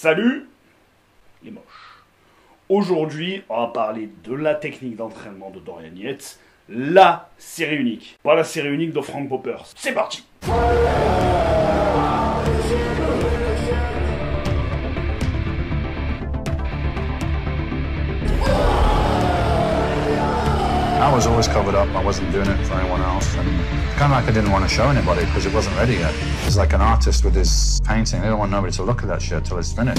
Salut les moches. Aujourd'hui, on va parler de la technique d'entraînement de Dorian Yates, la série unique. Pas la série unique de Frank Popper. C'est parti. I was always covered up. I wasn't doing it for anyone else, and kind of like I didn't want to show anybody because it wasn't ready yet. It's like an artist with his painting. They don't want nobody to look at that shit till it's finished.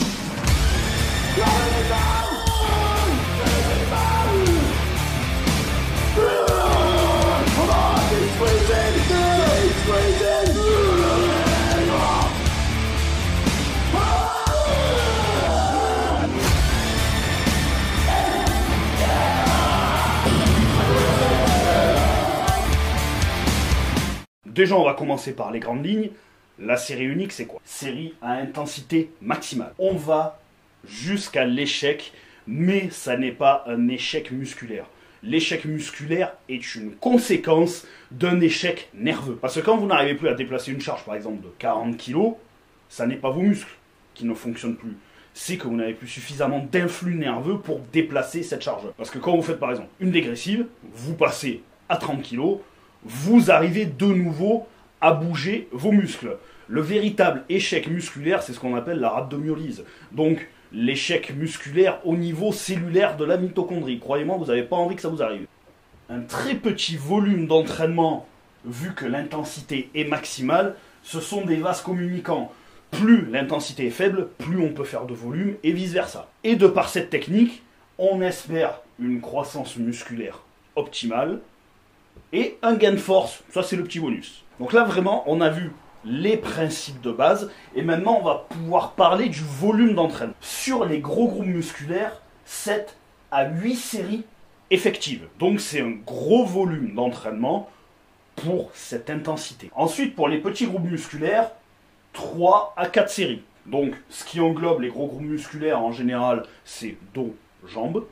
Déjà, on va commencer par les grandes lignes. La série unique, c'est quoi? Série à intensité maximale. On va jusqu'à l'échec, mais ça n'est pas un échec musculaire. L'échec musculaire est une conséquence d'un échec nerveux. Parce que quand vous n'arrivez plus à déplacer une charge, par exemple, de 40 kg, ça n'est pas vos muscles qui ne fonctionnent plus. C'est que vous n'avez plus suffisamment d'influx nerveux pour déplacer cette charge. Parce que quand vous faites, par exemple, une dégressive, vous passez à 30 kg, vous arrivez de nouveau à bouger vos muscles. Le véritable échec musculaire, c'est ce qu'on appelle la rhabdomyolyse. Donc, l'échec musculaire au niveau cellulaire de la mitochondrie. Croyez-moi, vous n'avez pas envie que ça vous arrive. Un très petit volume d'entraînement, vu que l'intensité est maximale, ce sont des vases communicants. Plus l'intensité est faible, plus on peut faire de volume, et vice-versa. Et de par cette technique, on espère une croissance musculaire optimale, et un gain de force, ça c'est le petit bonus. Donc là vraiment, on a vu les principes de base, et maintenant on va pouvoir parler du volume d'entraînement. Sur les gros groupes musculaires, 7 à 8 séries effectives. Donc c'est un gros volume d'entraînement pour cette intensité. Ensuite, pour les petits groupes musculaires, 3 à 4 séries. Donc ce qui englobe les gros groupes musculaires en général, c'est dos, jambes,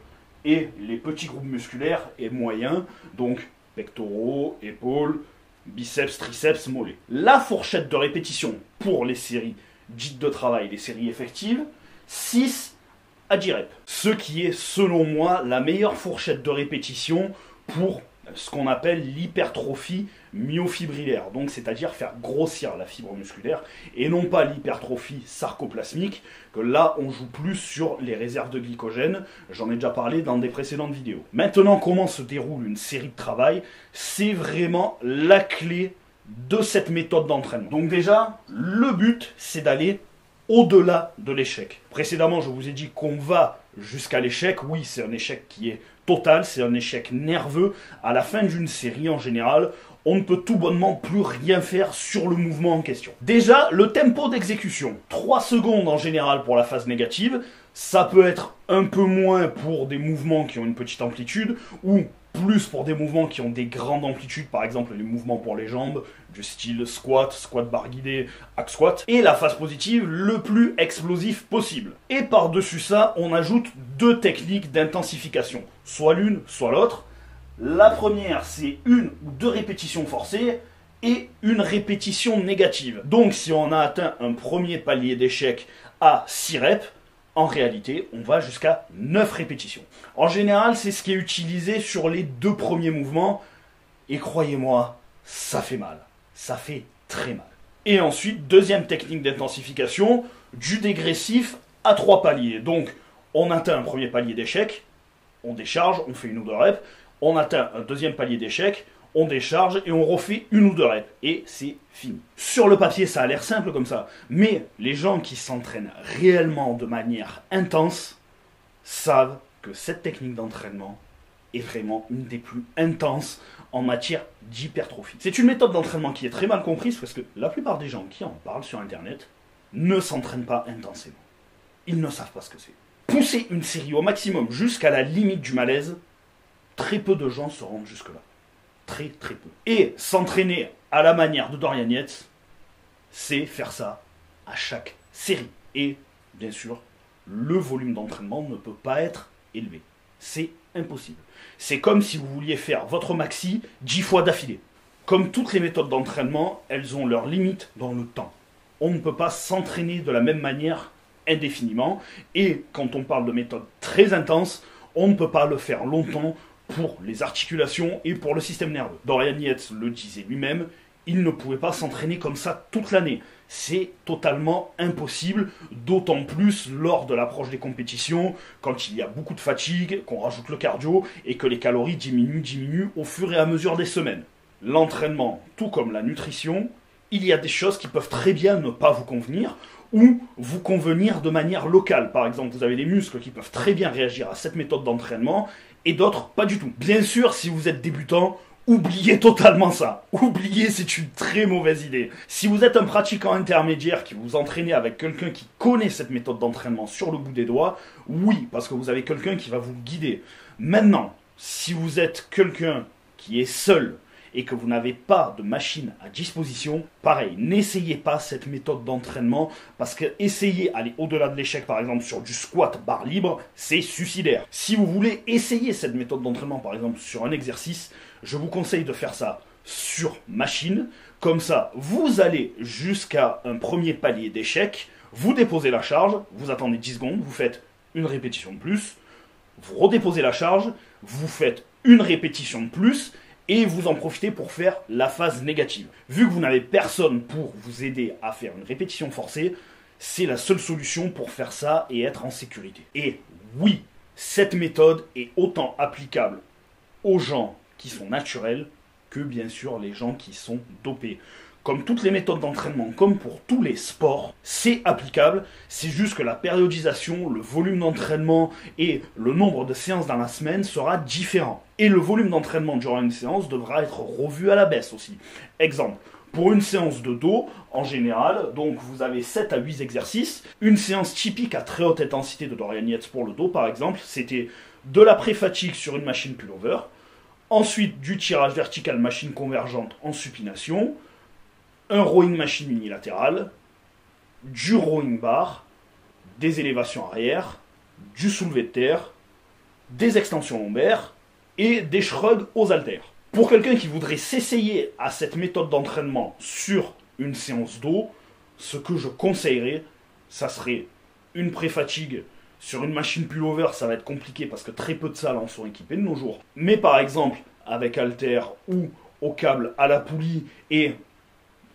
et les petits groupes musculaires et moyens, donc pectoraux, épaules, biceps, triceps, mollets. La fourchette de répétition pour les séries dites de travail, les séries effectives, 6 à 10 reps. Ce qui est, selon moi, la meilleure fourchette de répétition pour ce qu'on appelle l'hypertrophie myofibrillaire. Donc, c'est-à-dire faire grossir la fibre musculaire et non pas l'hypertrophie sarcoplasmique, que là, on joue plus sur les réserves de glycogène. J'en ai déjà parlé dans des précédentes vidéos. Maintenant, comment se déroule une série de travail? C'est vraiment la clé de cette méthode d'entraînement. Donc déjà, le but, c'est d'aller au-delà de l'échec. Précédemment, je vous ai dit qu'on va jusqu'à l'échec. Oui, c'est un échec qui est total, c'est un échec nerveux. À la fin d'une série, en général, on ne peut tout bonnement plus rien faire sur le mouvement en question. Déjà, le tempo d'exécution. 3 secondes en général pour la phase négative. Ça peut être un peu moins pour des mouvements qui ont une petite amplitude, ou plus pour des mouvements qui ont des grandes amplitudes, par exemple les mouvements pour les jambes, du style squat, squat barre guidée, hack squat. Et la phase positive, le plus explosif possible. Et par-dessus ça, on ajoute 2 techniques d'intensification. Soit l'une, soit l'autre. La première, c'est 1 ou 2 répétitions forcées et une répétition négative. Donc si on a atteint un premier palier d'échec à 6 reps, en réalité, on va jusqu'à 9 répétitions. En général, c'est ce qui est utilisé sur les 2 premiers mouvements. Et croyez-moi, ça fait mal. Ça fait très mal. Et ensuite, deuxième technique d'intensification, du dégressif à 3 paliers. Donc, on atteint un premier palier d'échec, on décharge, on fait 1 ou 2 reps. On atteint un deuxième palier d'échec, on décharge et on refait 1 ou 2 reps. Et c'est fini. Sur le papier, ça a l'air simple comme ça. Mais les gens qui s'entraînent réellement de manière intense savent que cette technique d'entraînement est vraiment une des plus intenses en matière d'hypertrophie. C'est une méthode d'entraînement qui est très mal comprise parce que la plupart des gens qui en parlent sur Internet ne s'entraînent pas intensément. Ils ne savent pas ce que c'est. Pousser une série au maximum jusqu'à la limite du malaise, très peu de gens se rendent jusque-là. Très très peu. Et s'entraîner à la manière de Dorian Yates, c'est faire ça à chaque série. Et bien sûr, le volume d'entraînement ne peut pas être élevé. C'est impossible. C'est comme si vous vouliez faire votre maxi 10 fois d'affilée. Comme toutes les méthodes d'entraînement, elles ont leurs limites dans le temps. On ne peut pas s'entraîner de la même manière indéfiniment. Et quand on parle de méthode très intense, on ne peut pas le faire longtemps pour les articulations et pour le système nerveux. Dorian Yates le disait lui-même, il ne pouvait pas s'entraîner comme ça toute l'année. C'est totalement impossible, d'autant plus lors de l'approche des compétitions, quand il y a beaucoup de fatigue, qu'on rajoute le cardio et que les calories diminuent au fur et à mesure des semaines. L'entraînement, tout comme la nutrition, il y a des choses qui peuvent très bien ne pas vous convenir ou vous convenir de manière locale. Par exemple, vous avez des muscles qui peuvent très bien réagir à cette méthode d'entraînement et d'autres pas du tout. Bien sûr, si vous êtes débutant, oubliez totalement ça. Oubliez, c'est une très mauvaise idée. Si vous êtes un pratiquant intermédiaire qui vous entraînez avec quelqu'un qui connaît cette méthode d'entraînement sur le bout des doigts, oui, parce que vous avez quelqu'un qui va vous guider. Maintenant, si vous êtes quelqu'un qui est seul et que vous n'avez pas de machine à disposition, pareil, n'essayez pas cette méthode d'entraînement parce que essayer aller au-delà de l'échec, par exemple sur du squat barre libre, c'est suicidaire. Si vous voulez essayer cette méthode d'entraînement, par exemple sur un exercice, je vous conseille de faire ça sur machine. Comme ça, vous allez jusqu'à un premier palier d'échec, vous déposez la charge, vous attendez 10 secondes, vous faites une répétition de plus, vous redéposez la charge, vous faites une répétition de plus, et vous en profitez pour faire la phase négative. Vu que vous n'avez personne pour vous aider à faire une répétition forcée, c'est la seule solution pour faire ça et être en sécurité. Et oui, cette méthode est autant applicable aux gens qui sont naturels que bien sûr les gens qui sont dopés. Comme toutes les méthodes d'entraînement, comme pour tous les sports, c'est applicable, c'est juste que la périodisation, le volume d'entraînement et le nombre de séances dans la semaine sera différent. Et le volume d'entraînement durant une séance devra être revu à la baisse aussi. Exemple, pour une séance de dos, en général, donc vous avez 7 à 8 exercices. Une séance typique à très haute intensité de Dorian Yates pour le dos, par exemple, c'était de la pré-fatigue sur une machine pullover, ensuite du tirage vertical machine convergente en supination, un rowing machine unilatérale, du rowing bar, des élévations arrière, du soulevé de terre, des extensions lombaires et des shrugs aux haltères. Pour quelqu'un qui voudrait s'essayer à cette méthode d'entraînement sur une séance dos, ce que je conseillerais, ça serait une pré-fatigue sur une machine pullover. Ça va être compliqué parce que très peu de salles en sont équipées de nos jours. Mais par exemple, avec haltères ou au câble à la poulie et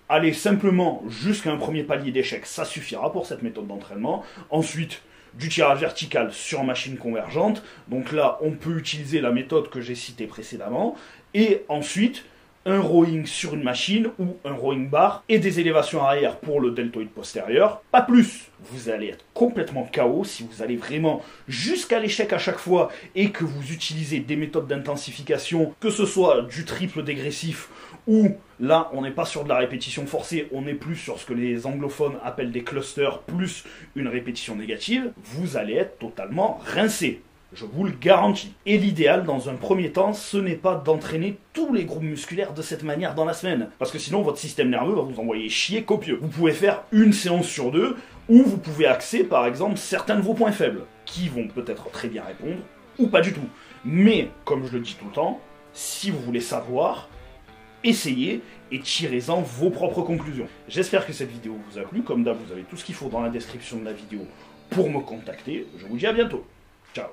aller simplement jusqu'à un premier palier d'échec, ça suffira pour cette méthode d'entraînement. Ensuite, du tirage vertical sur machine convergente. Donc là, on peut utiliser la méthode que j'ai citée précédemment. Et ensuite, un rowing sur une machine ou un rowing bar et des élévations arrière pour le deltoïde postérieur. Pas plus. Vous allez être complètement KO si vous allez vraiment jusqu'à l'échec à chaque fois et que vous utilisez des méthodes d'intensification, que ce soit du triple dégressif ou là, on n'est pas sur de la répétition forcée, on est plus sur ce que les anglophones appellent des clusters plus une répétition négative, vous allez être totalement rincé. Je vous le garantis. Et l'idéal, dans un premier temps, ce n'est pas d'entraîner tous les groupes musculaires de cette manière dans la semaine. Parce que sinon, votre système nerveux va vous envoyer chier copieux. Vous pouvez faire une séance sur 2, où vous pouvez axer, par exemple, certains de vos points faibles, qui vont peut-être très bien répondre, ou pas du tout. Mais, comme je le dis tout le temps, si vous voulez savoir, essayez et tirez-en vos propres conclusions. J'espère que cette vidéo vous a plu. Comme d'hab, vous avez tout ce qu'il faut dans la description de la vidéo pour me contacter. Je vous dis à bientôt. Ciao.